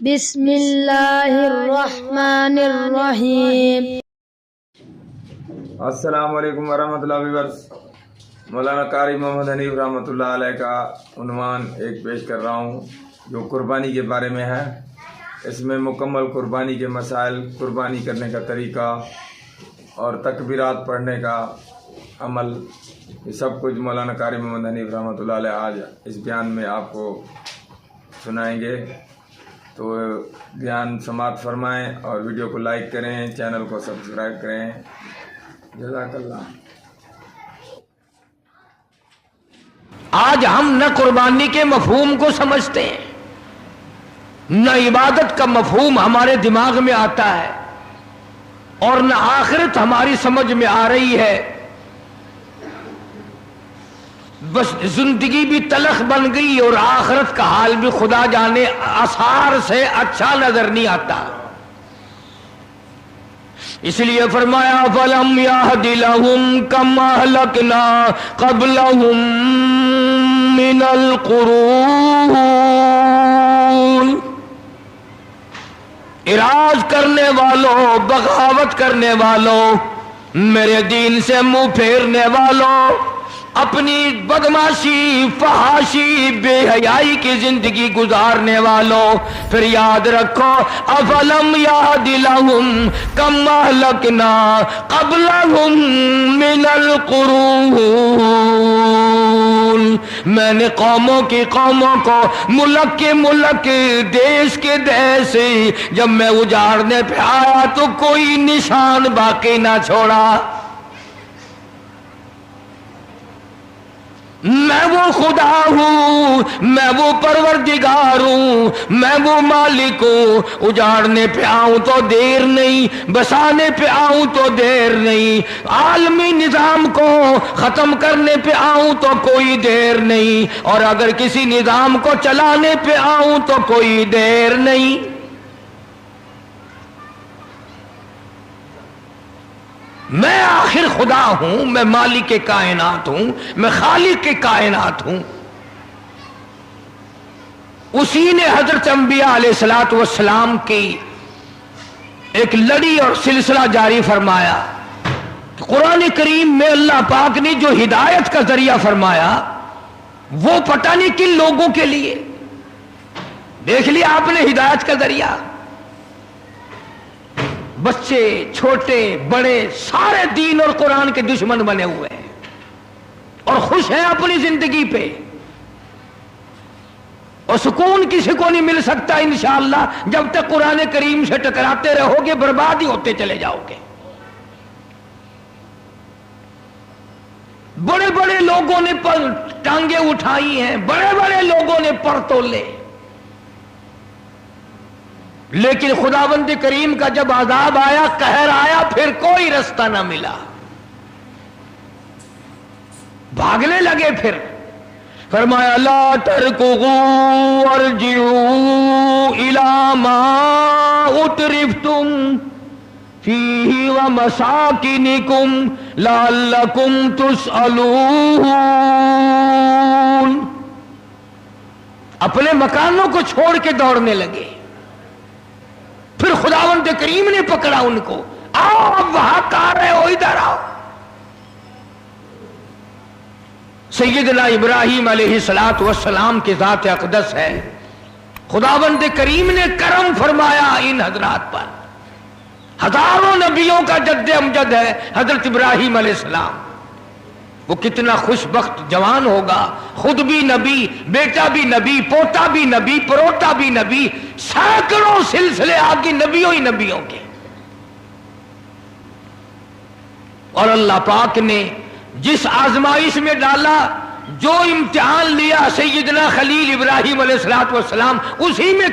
بسم اللہ الرحمن الرحیم۔ السلام علیکم ورحمۃ اللہ وبرکاتہ۔ مولانا قاری محمد حنیف رحمۃ اللہ علیہ کا عنوان ایک پیش کر رہا ہوں جو قربانی کے بارے میں ہے۔ اس میں مکمل قربانی کے مسائل، قربانی کرنے کا طریقہ اور تکبیرات پڑھنے کا عمل، یہ سب کچھ مولانا قاری محمد حنیف رحمۃ اللہ علیہ آج اس بیان میں آپ کو سنائیں گے۔ تو بیان سماعت فرمائیں اور ویڈیو کو لائک کریں، چینل کو سبسکرائب کریں۔ جزاک اللہ۔ آج ہم نہ قربانی کے مفہوم کو سمجھتے ہیں، نہ عبادت کا مفہوم ہمارے دماغ میں آتا ہے، اور نہ آخرت ہماری سمجھ میں آ رہی ہے۔ بس زندگی بھی تلخ بن گئی اور آخرت کا حال بھی خدا جانے آثار سے اچھا نظر نہیں آتا۔ اس لیے فرمایا فَلَمْ يَهْدِ لَهُمْ كَمَا أَهْلَكْنَا قَبْلَهُمْ مِنَ الْقُرُونِ۔ اعراض کرنے والوں، بغاوت کرنے والوں، میرے دین سے منہ پھیرنے والوں، اپنی بدماشی، فحاشی، بے حیائی کی زندگی گزارنے والوں، پھر یاد رکھو افلم یہد لہم کم اہلکنا قبلہم من القرون۔ میں نے قوموں کی قوموں کو، ملک کے ملک، دیش کے دیش، جب میں اجاڑنے پہ آیا تو کوئی نشان باقی نہ چھوڑا۔ میں وہ خدا ہوں، میں وہ پروردگار ہوں، میں وہ مالک ہوں۔ اجاڑنے پہ آؤں تو دیر نہیں، بسانے پہ آؤں تو دیر نہیں، عالمی نظام کو ختم کرنے پہ آؤں تو کوئی دیر نہیں، اور اگر کسی نظام کو چلانے پہ آؤں تو کوئی دیر نہیں۔ میں آخر خدا ہوں، میں مالک کائنات ہوں، میں خالق کائنات ہوں۔ اسی نے حضرت انبیاء علیہ السلام کی ایک لڑی اور سلسلہ جاری فرمایا۔ قرآن کریم میں اللہ پاک نے جو ہدایت کا ذریعہ فرمایا وہ پتہ نہیں کن لوگوں کے لیے۔ دیکھ لیا آپ نے ہدایت کا ذریعہ، بچے، چھوٹے، بڑے، سارے دین اور قرآن کے دشمن بنے ہوئے ہیں اور خوش ہیں اپنی زندگی پہ، اور سکون کسی کو نہیں مل سکتا انشاءاللہ جب تک قرآن کریم سے ٹکراتے رہو گے، برباد ہی ہوتے چلے جاؤ گے۔ بڑے بڑے لوگوں نے ٹانگیں اٹھائی ہیں، بڑے بڑے لوگوں نے پر تولے، لیکن خداوند کریم کا جب عذاب آیا، قہر آیا، پھر کوئی رستہ نہ ملا، بھاگنے لگے۔ پھر فرمایا لا ترکضوا وارجعوا الی ما اترفتم فیہ ومساکنکم لعلکم تسألون۔ اپنے مکانوں کو چھوڑ کے دوڑنے لگے۔ پھر خداوند کریم نے پکڑا ان کو، آؤ اب وہاں کہاں رہے ہو، ادھر آؤ۔ سیدنا ابراہیم علیہ السلام کی ذات اقدس ہے، خداوند کریم نے کرم فرمایا ان حضرات پر۔ ہزاروں نبیوں کا جد امجد ہے حضرت ابراہیم علیہ السلام۔ وہ کتنا خوش بخت جوان ہوگا، خود بھی نبی، بیٹا بھی نبی، پوتا بھی نبی، پروتا بھی نبی، سینکڑوں سلسلے آپ کی نبیوں ہی نبیوں کے۔ اور اللہ پاک نے جس آزمائش میں ڈالا، جو امتحان لیا سیدنا خلیل ابراہیم علیہ السلام، اسی میں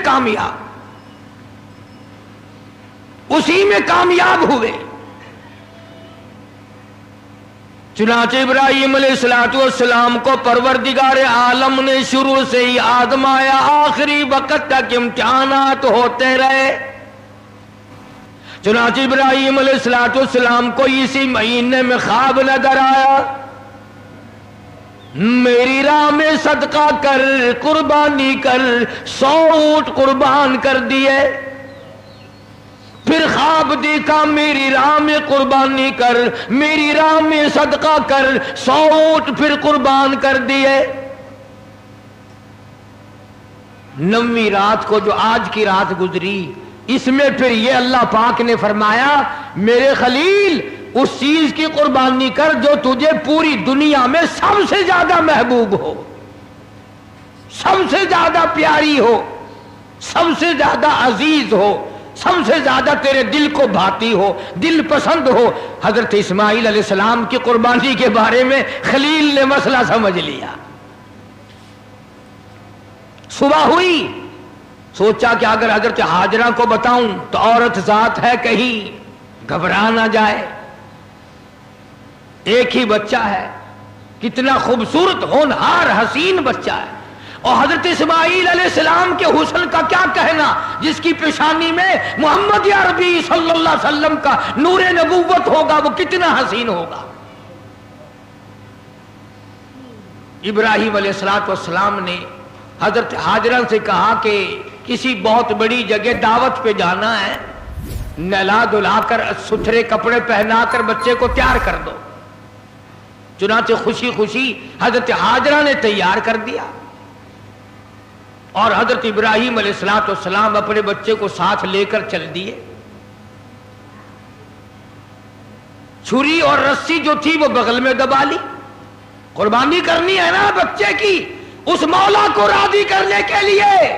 کامیاب ہوئے۔ چنانچہ ابراہیم علیہ السلام کو پروردگار عالم نے شروع سے ہی آزمایا، آخری وقت تک امتحانات ہوتے رہے۔ چنانچہ ابراہیم علیہ السلام کو اسی مہینے میں خواب نظر آیا میری راہ میں صدقہ کر، قربانی کر، 100 اونٹ قربان کر دیے. پھر خواب دیکھا میری راہ میں قربانی کر، میری راہ میں صدقہ کر، 100 اونٹ پھر قربان کر دیے. 9ویں رات کو جو آج کی رات گزری، اس میں پھر یہ اللہ پاک نے فرمایا میرے خلیل اس چیز کی قربانی کر جو تجھے پوری دنیا میں سب سے زیادہ محبوب ہو، سب سے زیادہ پیاری ہو، سب سے زیادہ عزیز ہو، سب سے زیادہ تیرے دل کو بھاتی ہو، دل پسند ہو. حضرت اسماعیل علیہ السلام کی قربانی کے بارے میں خلیل نے مسئلہ سمجھ لیا. صبح ہوئی، سوچا کہ اگر حضرت ہاجرہ کو بتاؤں تو عورت ذات ہے، کہیں گھبرا نہ جائے. ایک ہی بچہ ہے، کتنا خوبصورت ہونہار حسین بچہ ہے، اور حضرت اسماعیل علیہ السلام کے حسن کا کیا کہنا، جس کی پیشانی میں محمد عربی صلی اللہ علیہ وسلم کا نور نبوت ہوگا، وہ کتنا حسین ہوگا. ابراہیم علیہ السلام نے حضرت ہاجرہ سے کہا کہ کسی بہت بڑی جگہ دعوت پہ جانا ہے، نہلا دھلا کر ستھرے کپڑے پہنا کر بچے کو تیار کر دو. چنانچہ خوشی خوشی حضرت ہاجرہ نے تیار کر دیا، اور حضرت ابراہیم علیہ السلام اپنے بچے کو ساتھ لے کر چل دیے. چھری اور رسی جو تھی وہ بغل میں دبا لی. قربانی کرنی ہے نا بچے کی، اس مولا کو راضی کرنے کے لیے،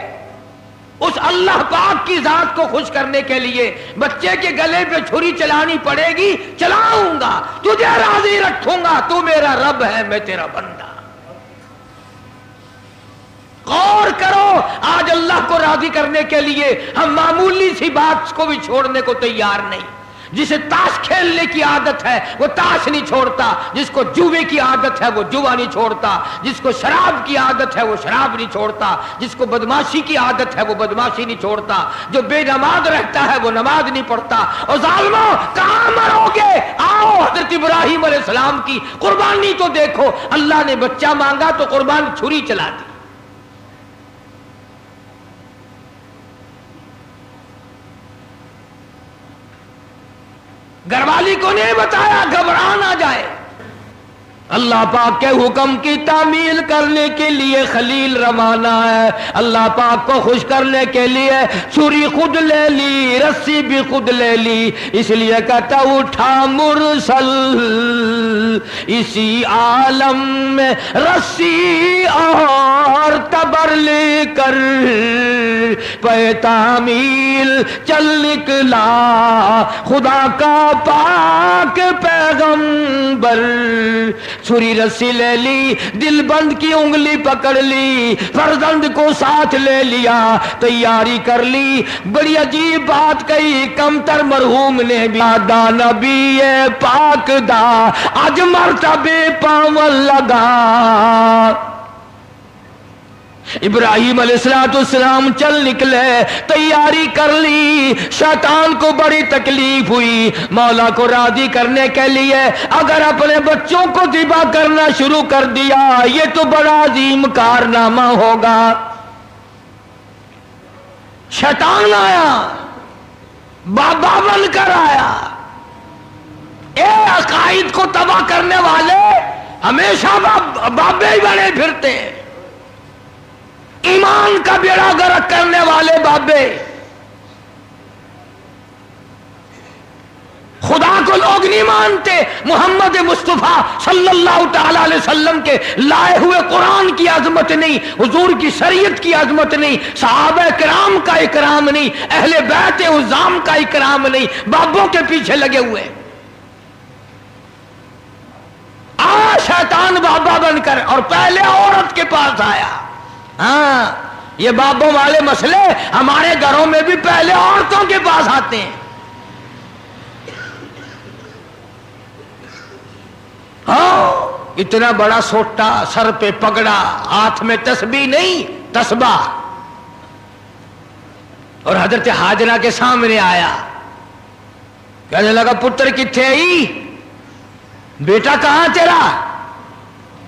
اس اللہ پاک کی ذات کو خوش کرنے کے لیے بچے کے گلے پہ چھری چلانی پڑے گی. چلاؤں گا، تجھے راضی رکھوں گا، تو میرا رب ہے، میں تیرا بندہ. غور کرو، آج اللہ کو راضی کرنے کے لیے ہم معمولی سی بات کو بھی چھوڑنے کو تیار نہیں. جسے تاش کھیلنے کی عادت ہے وہ تاش نہیں چھوڑتا، جس کو جوے کی عادت ہے وہ جوا نہیں چھوڑتا، جس کو شراب کی عادت ہے وہ شراب نہیں چھوڑتا، جس کو بدماشی کی عادت ہے وہ بدماشی نہیں چھوڑتا، جو بے نماز رہتا ہے وہ نماز نہیں پڑھتا. اور ظالموں کہاں مرو گے؟ آؤ حضرت ابراہیم علیہ السلام کی قربانی تو دیکھو. اللہ نے بچہ مانگا تو قربان چھری چلا دی. گھر والی کو نہیں بتایا، گھبرا نہ جائے. اللہ پاک کے حکم کی تعمیل کرنے کے لیے خلیل روانہ ہے. اللہ پاک کو خوش کرنے کے لیے چھری خود لے لی، رسی بھی خود لے لی. اس لیے کہتا اٹھا مرسل اسی عالم میں رسی اور تبر لے کر پہ تعمیل چل نکلا خدا کا پاک پیغمبر. چھری رسی لے لی، دل بند کی انگلی پکڑ لی، فرزند کو ساتھ لے لیا، تیاری کر لی. بڑی عجیب بات کہی کمتر مرحوم نے بھی، دا نبی پاک دا اج مرتبے پاون لگا. ابراہیم علیہ السلام چل نکلے، تیاری کر لی. شیطان کو بڑی تکلیف ہوئی. مولا کو راضی کرنے کے لیے اگر اپنے بچوں کو ذبح کرنا شروع کر دیا یہ تو بڑا عظیم کارنامہ ہوگا. شیطان آیا، بابا بن کر آیا. اے عقائد کو تباہ کرنے والے ہمیشہ بابے ہی بنے پھرتے، ایمان کا بیڑا غرق کرنے والے بابے. خدا کو لوگ نہیں مانتے، محمد مصطفیٰ صلی اللہ تعالی علیہ وسلم کے لائے ہوئے قرآن کی عظمت نہیں، حضور کی شریعت کی عظمت نہیں، صحابہ کرام کا اکرام نہیں، اہل بیت عظام کا اکرام نہیں، بابوں کے پیچھے لگے ہوئے. شیطان بابا بن کر اور پہلے عورت کے پاس آیا. ہاں یہ بابوں والے مسئلے ہمارے گھروں میں بھی پہلے عورتوں کے پاس آتے ہیں. ہاں اتنا بڑا سوٹا، سر پہ پگڑا، ہاتھ میں تسبیح نہیں تسبیح، اور حضرت ہاجرہ کے سامنے آیا. کہنے لگا پتر کتھے آئی، بیٹا کہاں تیرا؟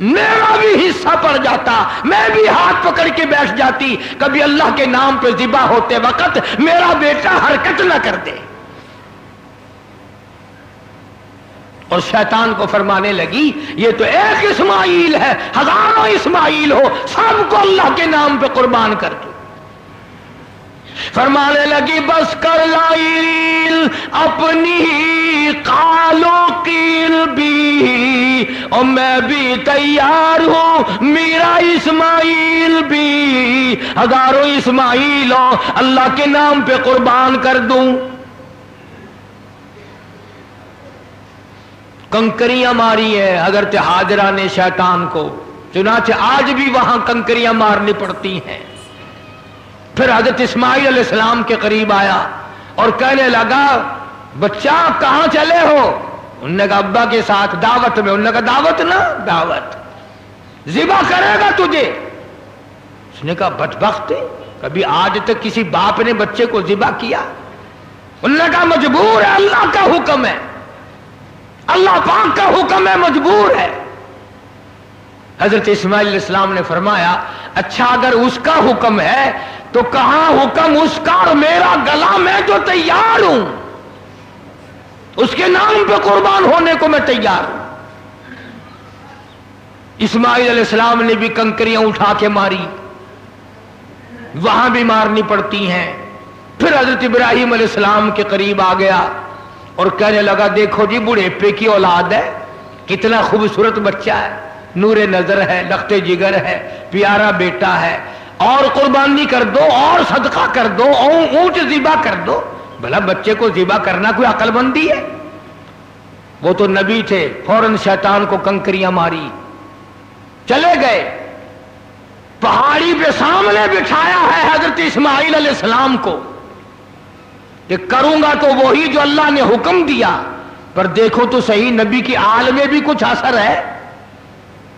میرا بھی حصہ پڑ جاتا، میں بھی ہاتھ پکڑ کے بیٹھ جاتی، کبھی اللہ کے نام پہ ذبح ہوتے وقت میرا بیٹا حرکت نہ کر دے۔ اور شیطان کو فرمانے لگی یہ تو ایک اسماعیل ہے، ہزاروں اسماعیل ہو، سب کو اللہ کے نام پہ قربان کر دو۔ فرمانے لگی بس کر لائل اپنی قالو قیل بھی، اور میں بھی تیار ہوں میرا اسماعیل بھی، ہزاروں اسماعیل ہو اللہ کے نام پہ قربان کر دوں۔ کنکریاں ماری ہیں حضرت ہاجرہ نے شیطان کو، چنانچہ آج بھی وہاں کنکریاں مارنی پڑتی ہیں۔ پھر حضرت اسماعیل علیہ السلام کے قریب آیا اور کہنے لگا بچہ کہاں چلے ہو؟ انہوں نے کہا ابا کے ساتھ دعوت میں۔ انہوں نے کہا دعوت نہ دعوت، ذبح کرے گا تجھے۔ اس نے کہا بدبخت، کبھی آج تک کسی باپ نے بچے کو ذبح کیا؟ انہوں نے کہا مجبور ہے، اللہ کا حکم ہے، اللہ پاک کا حکم ہے، مجبور ہے۔ حضرت اسماعیل علیہ السلام نے فرمایا اچھا اگر اس کا حکم ہے تو کہاں حکم اس کا اور میرا گلا، میں جو تیار ہوں، اس کے نام پہ قربان ہونے کو میں تیار ہوں۔ اسماعیل علیہ السلام نے بھی کنکریاں اٹھا کے ماری، وہاں بھی مارنی پڑتی ہیں۔ پھر حضرت ابراہیم علیہ السلام کے قریب آ گیا اور کہنے لگا دیکھو جی بڑھیپے کی اولاد ہے، کتنا خوبصورت بچہ ہے، نور نظر ہے، لخت جگر ہے، پیارا بیٹا ہے، اور قربانی کر دو اور صدقہ کر دو، اونٹ ذبح کر دو۔ بھلا بچے کو ذبح کرنا کوئی عقل مندی ہے؟ وہ تو نبی تھے، فوراً شیطان کو کنکریاں ماری، چلے گئے۔ پہاڑی پہ سامنے بٹھایا ہے حضرت اسماعیل علیہ السلام کو کہ کروں گا تو وہی جو اللہ نے حکم دیا، پر دیکھو تو صحیح نبی کی آل میں بھی کچھ اثر ہے،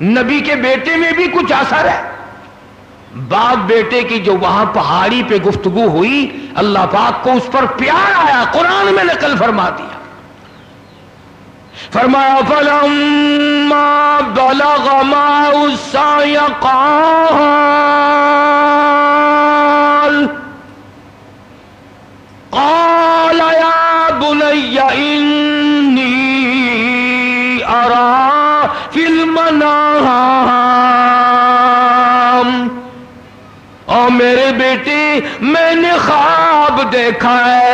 نبی کے بیٹے میں بھی کچھ اثر ہے۔ باپ بیٹے کی جو وہاں پہاڑی پہ گفتگو ہوئی، اللہ پاک کو اس پر پیار آیا، قرآن میں نقل فرما دیا۔ فرمایا فَلَمَّا بَلَغَ مَعَهُ السَّعْيَ قال يا بني إني أرى في المنام، اور میرے بیٹے میں نے خواب دیکھا ہے،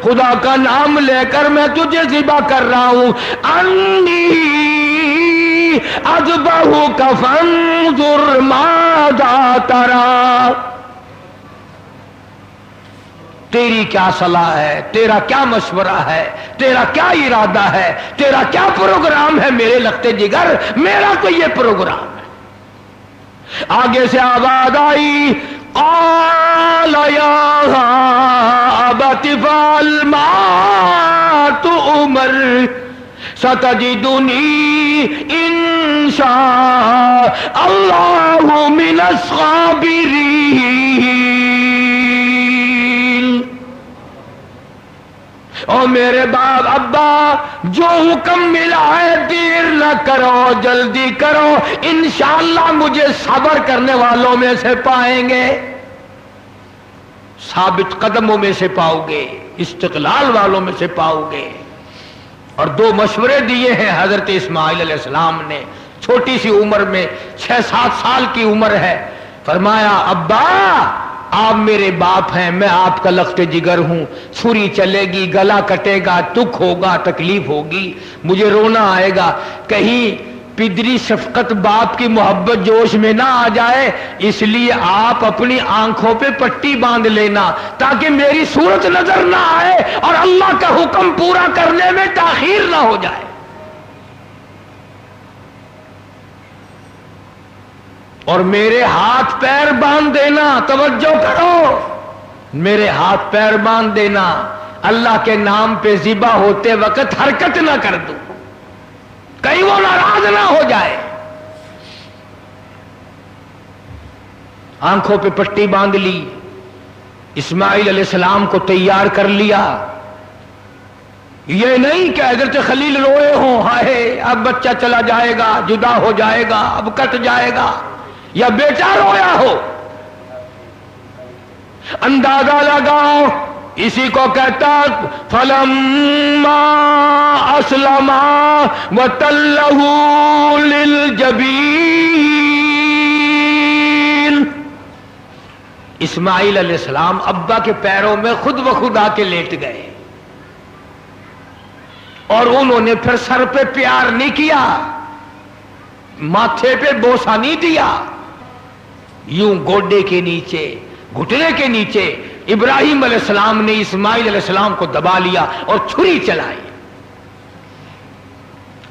خدا کا نام لے کر میں تجھے ذبح کر رہا ہوں، انی اذبحک فانظر ماذا تری، تیری کیا صلاح ہے، تیرا کیا مشورہ ہے، تیرا کیا ارادہ ہے، تیرا کیا پروگرام ہے میرے لخت جگر؟ میرا تو یہ پروگرام ہے۔ آگے سے آواز آئی قال یا ابت افعل ما تؤمر ستجدنی ان شاء اللہ من الصابرین۔ اور میرے باپ ابا جو حکم ملا ہے دیر نہ کرو، جلدی کرو، انشاءاللہ مجھے صبر کرنے والوں میں سے پائیں گے، ثابت قدموں میں سے پاؤ گے، استقلال والوں میں سے پاؤ گے۔ اور دو مشورے دیے ہیں حضرت اسماعیل علیہ السلام نے، چھوٹی سی عمر میں 6-7 سال کی عمر ہے۔ فرمایا ابا آپ میرے باپ ہیں، میں آپ کا لخت جگر ہوں، چھری چلے گی، گلا کٹے گا، دکھ ہوگا، تکلیف ہوگی، مجھے رونا آئے گا، کہیں پدری شفقت باپ کی محبت جوش میں نہ آ جائے، اس لیے آپ اپنی آنکھوں پہ پٹی باندھ لینا تاکہ میری صورت نظر نہ آئے اور اللہ کا حکم پورا کرنے میں تاخیر نہ ہو جائے۔ اور میرے ہاتھ پیر باندھ دینا، توجہ کرو، میرے ہاتھ پیر باندھ دینا، اللہ کے نام پہ ذبح ہوتے وقت حرکت نہ کر دوں، کہیں وہ ناراض نہ ہو جائے۔ آنکھوں پہ پٹی باندھ لی، اسماعیل علیہ السلام کو تیار کر لیا، یہ نہیں کہ حضرت خلیل روئے ہوں ہائے اب بچہ چلا جائے گا، جدا ہو جائے گا، اب کٹ جائے گا، یا بیٹا رویا ہو. اندازہ لگاؤ اسی کو کہتا فلما اسلما وتلہ للجبین. اسماعیل علیہ السلام ابا کے پیروں میں خود بخود آ کے لیٹ گئے، اور انہوں نے پھر سر پہ پیار نہیں کیا، ماتھے پہ بوسہ نہیں دیا، یوں گوڈے کے نیچے، گھٹنے کے نیچے ابراہیم علیہ السلام نے اسماعیل علیہ السلام کو دبا لیا اور چھری چلائی.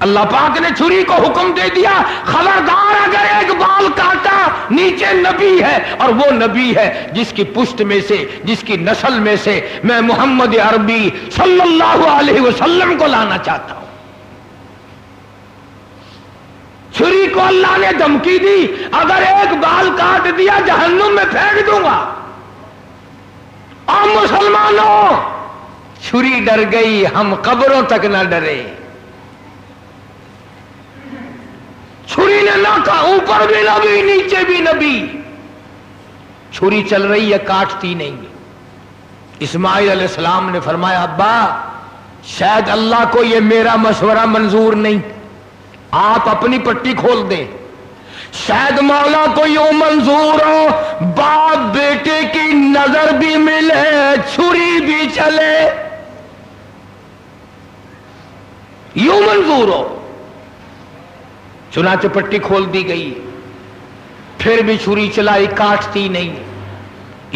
اللہ پاک نے چھری کو حکم دے دیا خبردار اگر ایک بال کاٹا نیچے نبی ہے، اور وہ نبی ہے جس کی پشت میں سے، جس کی نسل میں سے میں محمد عربی صلی اللہ علیہ وسلم کو لانا چاہتا ہوں. چھری کو اللہ نے دھمکی دی اگر ایک بال کاٹ دیا جہنم میں پھینک دوں گا. اور مسلمانوں چھری ڈر گئی، ہم قبروں تک نہ ڈرے. چھری نے نہ کہا اوپر بھی نبی نیچے بھی نبی، چھری چل رہی ہے کاٹتی نہیں. اسماعیل علیہ السلام نے فرمایا ابا شاید اللہ کو یہ میرا مشورہ منظور نہیں، آپ اپنی پٹی کھول دیں. شاید مولا کو یوں منظور ہو باپ بیٹے کی نظر بھی ملے چھری بھی چلے، یوں منظور ہو. چنانچہ پٹی کھول دی گئی، پھر بھی چھری چلائی کاٹتی نہیں.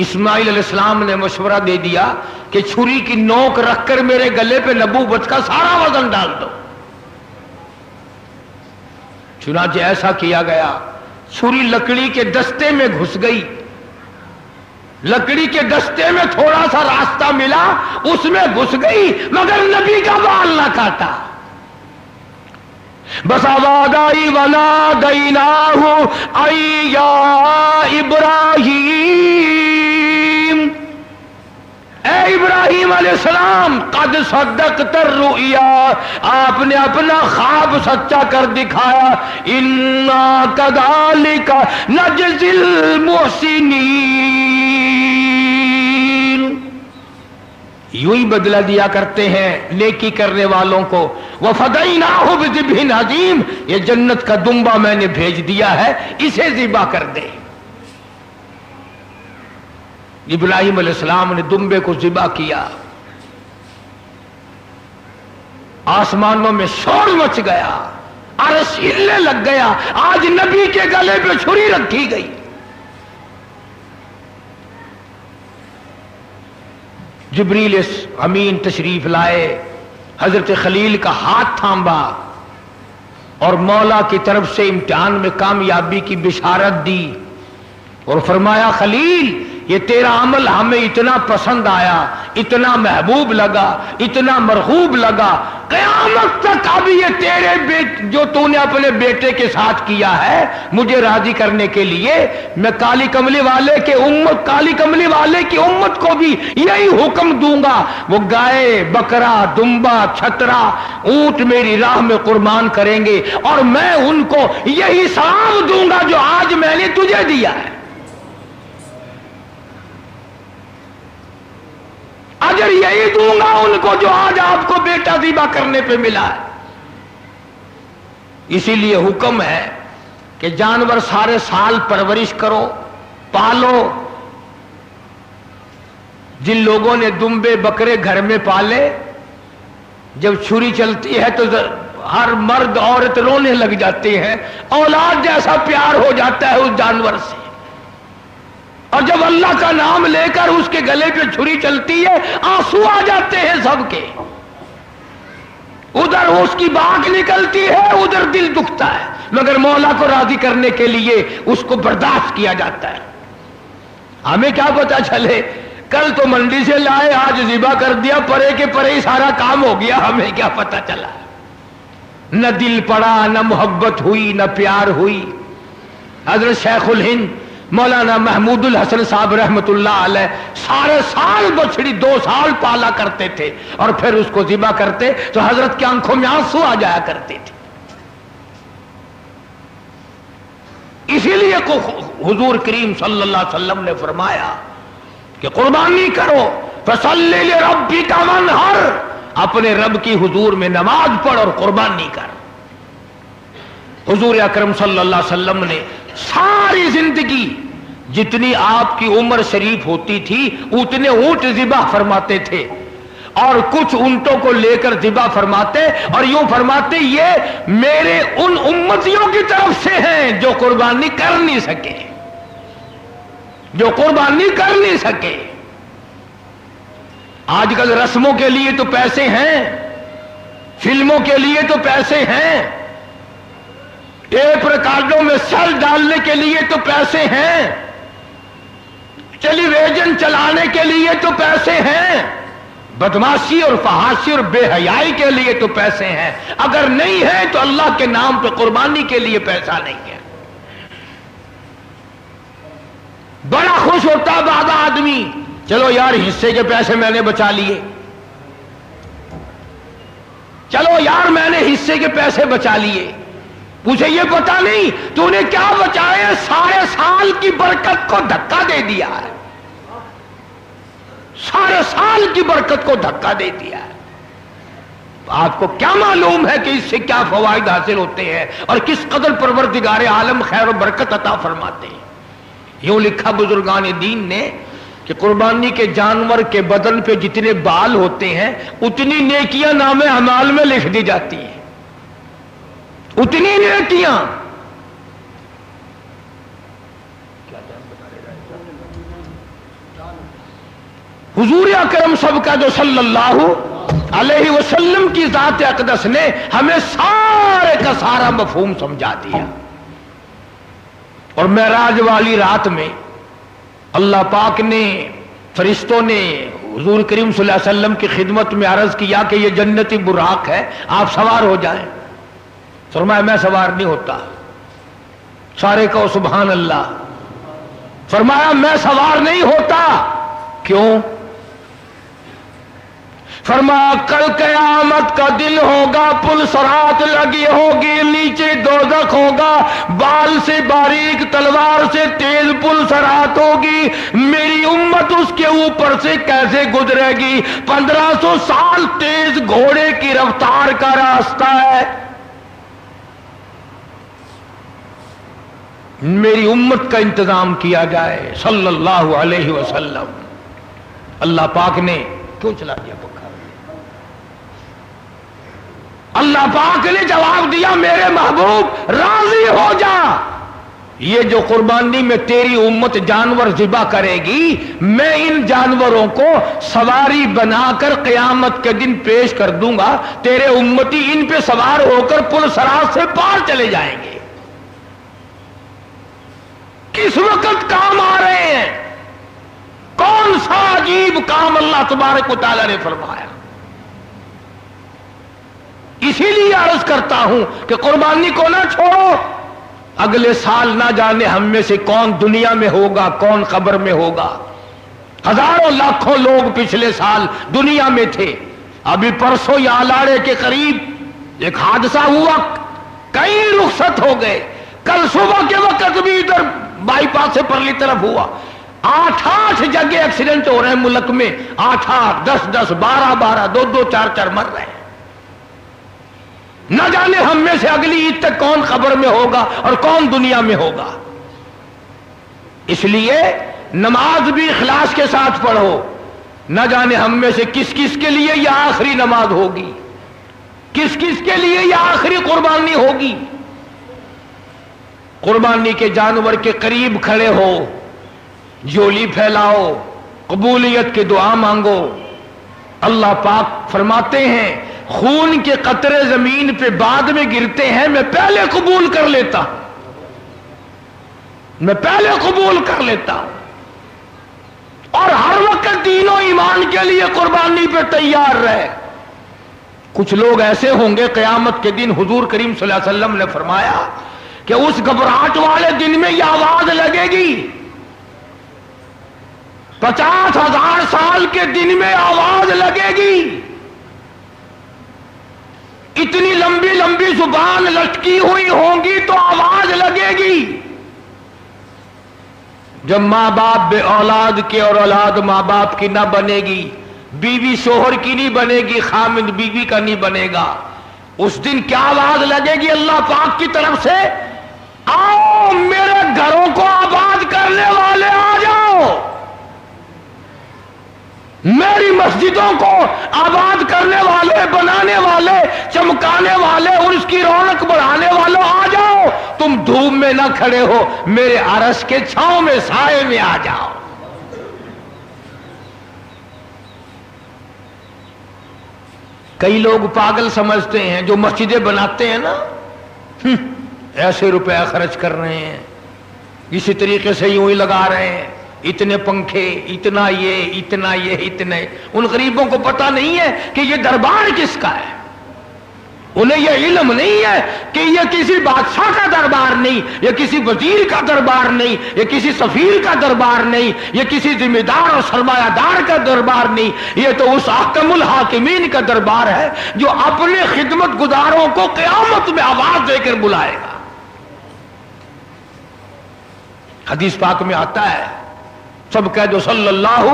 اسماعیل علیہ السلام نے مشورہ دے دیا کہ چھری کی نوک رکھ کر میرے گلے پہ نبوت کا سارا وزن ڈال دو. چنانچہ ایسا کیا گیا، چھری لکڑی کے دستے میں گھس گئی. لکڑی کے دستے میں تھوڑا سا راستہ ملا، اس میں گھس گئی مگر نبی کا بال نہ کاٹا. بس آواز آئی ونادیناہ ای یا ابراہیم، اے ابراہیم علیہ السلام قد صدقت الرؤیا، آپ نے اپنا خواب سچا کر دکھایا. انا کذالک نجزی المحسنین، یوں ہی بدلہ دیا کرتے ہیں نیکی کرنے والوں کو. وفدیناہ بذبح عظیم، یہ جنت کا دمبا میں نے بھیج دیا ہے، اسے ذبح کر دے. ابراہیم علیہ السلام نے دمبے کو ذبح کیا، آسمانوں میں شور مچ گیا، عرش ہلنے لگ گیا. آج نبی کے گلے پہ چھری رکھی گئی. جبریل امین تشریف لائے، حضرت خلیل کا ہاتھ تھامبا اور مولا کی طرف سے امتحان میں کامیابی کی بشارت دی اور فرمایا خلیل یہ تیرا عمل ہمیں اتنا پسند آیا، اتنا محبوب لگا، اتنا مرغوب لگا، قیامت تک اب یہ تیرے جو تو نے اپنے بیٹے کے ساتھ کیا ہے مجھے راضی کرنے کے لیے میں کالی کملی والے کی امت کو بھی یہی حکم دوں گا، وہ گائے بکرا دمبا چھترا اونٹ میری راہ میں قربان کریں گے اور میں ان کو یہی ثواب دوں گا جو آج میں نے تجھے دیا ہے. اجر یہی دوں گا ان کو جو آج آپ کو بیٹا ذبح کرنے پہ ملا ہے. اسی لیے حکم ہے کہ جانور سارے سال پرورش کرو، پالو. جن لوگوں نے دمبے بکرے گھر میں پالے، جب چھری چلتی ہے تو ہر مرد عورت رونے لگ جاتے ہیں، اولاد جیسا پیار ہو جاتا ہے اس جانور سے. اور جب اللہ کا نام لے کر اس کے گلے پہ چھری چلتی ہے آنسو آ جاتے ہیں سب کے. ادھر اس کی باک نکلتی ہے، ادھر دل دکھتا ہے، مگر مولا کو راضی کرنے کے لیے اس کو برداشت کیا جاتا ہے. ہمیں کیا پتا چلے، کل تو منڈی سے لائے آج ذبح کر دیا، پرے کے پرے ہی سارا کام ہو گیا، ہمیں کیا پتا چلا. نہ دل پڑا، نہ محبت ہوئی، نہ پیار ہوئی. حضرت شیخ الہند مولانا محمود الحسن صاحب رحمت اللہ علیہ سارے سال بچڑی 2 سال پالا کرتے تھے اور پھر اس کو ذبح کرتے تو حضرت کی آنکھوں میں آنسو آ جایا کرتے تھے. اسی لیے حضور کریم صلی اللہ علیہ وسلم نے فرمایا کہ قربانی کرو فصلی لربک وانحر، اپنے رب کی حضور میں نماز پڑھ اور قربانی کر. حضور اکرم صلی اللہ علیہ وسلم نے ساری زندگی جتنی آپ کی عمر شریف ہوتی تھی اتنے اونٹ ذبح فرماتے تھے اور کچھ اونٹوں کو لے کر ذبح فرماتے اور یوں فرماتے یہ میرے ان امتیوں کی طرف سے ہیں جو قربانی کر نہیں سکے، جو قربانی کر نہیں سکے. آج کل رسموں کے لیے تو پیسے ہیں، فلموں کے لیے تو پیسے ہیں، ٹیپ ریکارڈوں میں سر ڈالنے کے لیے تو پیسے ہیں، ٹیلی ویژن چلانے کے لیے تو پیسے ہیں، بدماشی اور فحاشی اور بے حیائی کے لیے تو پیسے ہیں. اگر نہیں ہے تو اللہ کے نام پہ قربانی کے لیے پیسہ نہیں ہے. بڑا خوش ہوتا بعض آدمی، چلو یار حصے کے پیسے میں نے بچا لیے، چلو یار میں نے حصے کے پیسے بچا لیے. مجھے یہ پتا نہیں تو نے کیا بچائے، سارے سال کی برکت کو دھکا دے دیا ہے، سارے سال کی برکت کو دھکا دے دیا ہے. آپ کو کیا معلوم ہے کہ اس سے کیا فوائد حاصل ہوتے ہیں اور کس قدر پروردگار عالم خیر و برکت عطا فرماتے ہیں. یوں لکھا بزرگان دین نے کہ قربانی کے جانور کے بدن پہ جتنے بال ہوتے ہیں اتنی نیکیاں نام اعمال میں لکھ دی جاتی ہیں، اتنی نیکیاں. حضور اکرم سب کا جو صلی اللہ علیہ وسلم کی ذات اقدس نے ہمیں سارے کا سارا مفہوم سمجھا دیا. اور معراج والی رات میں اللہ پاک نے، فرشتوں نے حضور کریم صلی اللہ علیہ وسلم کی خدمت میں عرض کیا کہ یہ جنتی براق ہے، آپ سوار ہو جائیں. فرمایا میں سوار نہیں ہوتا. سارے کہو سبحان اللہ. فرمایا میں سوار نہیں ہوتا. کیوں؟ فرمایا کل قیامت کا دن ہوگا، پل صراط لگی ہوگی، نیچے دوزخ ہوگا، بال سے باریک تلوار سے تیز پل صراط ہوگی. میری امت اس کے اوپر سے کیسے گزرے گی؟ 1500 سال تیز گھوڑے کی رفتار کا راستہ ہے. میری امت کا انتظام کیا جائے صلی اللہ علیہ وسلم. اللہ پاک نے کیوں چلا دیا پکا؟ اللہ پاک نے جواب دیا میرے محبوب راضی ہو جا، یہ جو قربانی میں تیری امت جانور ذبح کرے گی میں ان جانوروں کو سواری بنا کر قیامت کے دن پیش کر دوں گا. تیرے امتی ان پہ سوار ہو کر پل صراط سے پار چلے جائیں گے. کس وقت کام آ رہے ہیں؟ کون سا عجیب کام اللہ تبارک و تعالیٰ نے فرمایا. اسی لیے عرض کرتا ہوں کہ قربانی کو نہ چھوڑو. اگلے سال نہ جانے ہم میں سے کون دنیا میں ہوگا، کون قبر میں ہوگا. ہزاروں لاکھوں لوگ پچھلے سال دنیا میں تھے. ابھی پرسوں یا الاڑے کے قریب ایک حادثہ ہوا، کئی رخصت ہو گئے. کل صبح کے وقت بھی ادھر بائی پاس سے پرلی طرف ہوا. 8 جگہ ایکسیڈنٹ ہو رہے ہیں ملک میں. 8 10 12 2 4 4 مر رہے ہیں. نہ جانے ہم میں سے اگلی عید تک کون قبر میں ہوگا اور کون دنیا میں ہوگا. اس لیے نماز بھی اخلاص کے ساتھ پڑھو. نہ جانے ہم میں سے کس کس کے لیے یہ آخری نماز ہوگی، کس کس کے لیے یہ آخری قربانی ہوگی. قربانی کے جانور کے قریب کھڑے ہو، جھولی پھیلاؤ، قبولیت کی دعا مانگو. اللہ پاک فرماتے ہیں خون کے قطرے زمین پہ بعد میں گرتے ہیں، میں پہلے قبول کر لیتا ہوں، میں پہلے قبول کر لیتا ہوں. اور ہر وقت دین و ایمان کے لیے قربانی پہ تیار رہے. کچھ لوگ ایسے ہوں گے قیامت کے دن، حضور کریم صلی اللہ علیہ وسلم نے فرمایا کہ اس گھبراہٹ والے دن میں یہ آواز لگے گی 50,000 سال کے دن میں آواز لگے گی. اتنی لمبی لمبی زبان لٹکی ہوئی ہوں گی تو آواز لگے گی. جب ماں باپ بے اولاد کے اور اولاد ماں باپ کی نہ بنے گی، بیوی شوہر کی نہیں بنے گی، خامد بیوی کا نہیں بنے گا، اس دن کیا آواز لگے گی اللہ پاک کی طرف سے؟ آؤ میرے گھروں کو آباد کرنے والے آ جاؤ، میری مسجدوں کو آباد کرنے والے، بنانے والے، چمکانے والے اور اس کی رونق بڑھانے والوں آ جاؤ. تم دھوپ میں نہ کھڑے ہو، میرے عرش کے چھاؤں میں، سائے میں آ جاؤ. کئی لوگ پاگل سمجھتے ہیں جو مسجدیں بناتے ہیں نا، ایسے روپیہ خرچ کر رہے ہیں، اسی طریقے سے یوں ہی لگا رہے ہیں، اتنے پنکھے، اتنا یہ، اتنا یہ، اتنے. ان غریبوں کو پتہ نہیں ہے کہ یہ دربار کس کا ہے. انہیں یہ علم نہیں ہے کہ یہ کسی بادشاہ کا دربار نہیں، یہ کسی وزیر کا دربار نہیں، یہ کسی سفیر کا دربار نہیں، یہ کسی ذمہ دار اور سرمایہ دار کا دربار نہیں. یہ تو اس احکم الحاکمین کا دربار ہے جو اپنے خدمت گزاروں کو قیامت میں آواز دے کر بلائے گا. حدیث پاک میں آتا ہے، سب کہہ دو صلی اللہ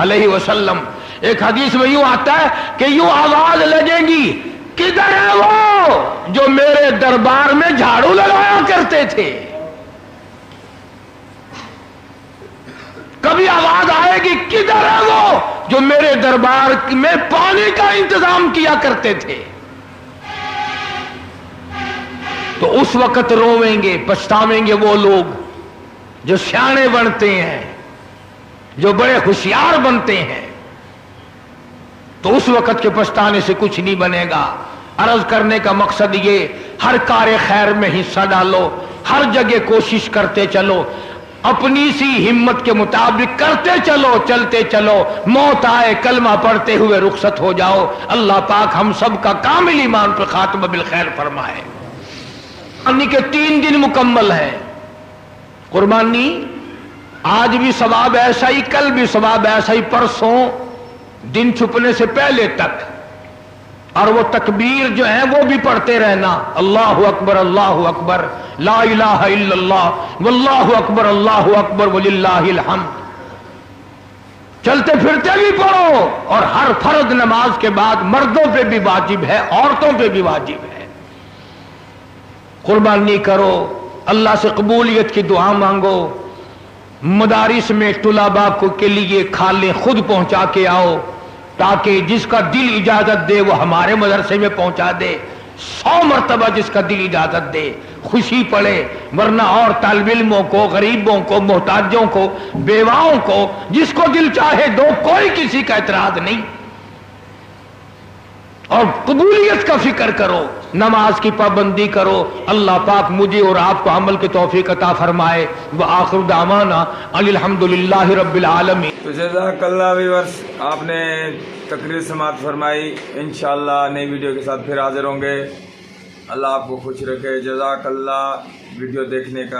علیہ وسلم. ایک حدیث میں یوں آتا ہے کہ یوں آواز لگے گی، کدھر ہے وہ جو میرے دربار میں جھاڑو لگایا کرتے تھے؟ کبھی آواز آئے گی، کدھر ہے وہ جو میرے دربار میں پانی کا انتظام کیا کرتے تھے؟ تو اس وقت روئیں گے، پچھتاویں گے وہ لوگ جو سیانے بنتے ہیں، جو بڑے ہوشیار بنتے ہیں. تو اس وقت کے پچھتانے سے کچھ نہیں بنے گا. عرض کرنے کا مقصد یہ، ہر کار خیر میں حصہ ڈالو، ہر جگہ کوشش کرتے چلو، اپنی سی ہمت کے مطابق کرتے چلو، چلتے چلو، موت آئے کلمہ پڑھتے ہوئے رخصت ہو جاؤ. اللہ پاک ہم سب کا کامل ایمان پر خاتمہ بالخیر فرمائے. قربانی کے 3 دن مکمل ہیں. قربانی آج بھی ثواب ایسا ہی، کل بھی ثواب ایسا ہی، پرسوں دن چھپنے سے پہلے تک. اور وہ تکبیر جو ہیں وہ بھی پڑھتے رہنا، اللہ اکبر، اللہ اکبر، لا الہ الا اللہ، واللہ اکبر، اللہ اکبر، وللہ الحمد. چلتے پھرتے بھی پڑھو. اور ہر فرض نماز کے بعد مردوں پہ بھی واجب ہے، عورتوں پہ بھی واجب ہے. قربانی کرو، اللہ سے قبولیت کی دعا مانگو. مدارس میں طلباء کے لیے کھالیں خود پہنچا کے آؤ، تاکہ جس کا دل اجازت دے وہ ہمارے مدرسے میں پہنچا دے. 100 مرتبہ جس کا دل اجازت دے خوشی پڑے. ورنہ اور طالب علموں کو، غریبوں کو، محتاجوں کو، بیواؤں کو، جس کو دل چاہے دو، کوئی کسی کا اعتراض نہیں. اور قبولیت کا فکر کرو، نماز کی پابندی کرو. اللہ پاک مجھے اور آپ کو عمل کی توفیق عطا فرمائے. وآخر دعوانا ان الحمدللہ رب العالمین. تو جزاک اللہ ویورس، آپ نے تقریر سماعت فرمائی. انشاءاللہ نئی ویڈیو کے ساتھ پھر حاضر ہوں گے. اللہ آپ کو خوش رکھے. جزاک اللہ ویڈیو دیکھنے کا.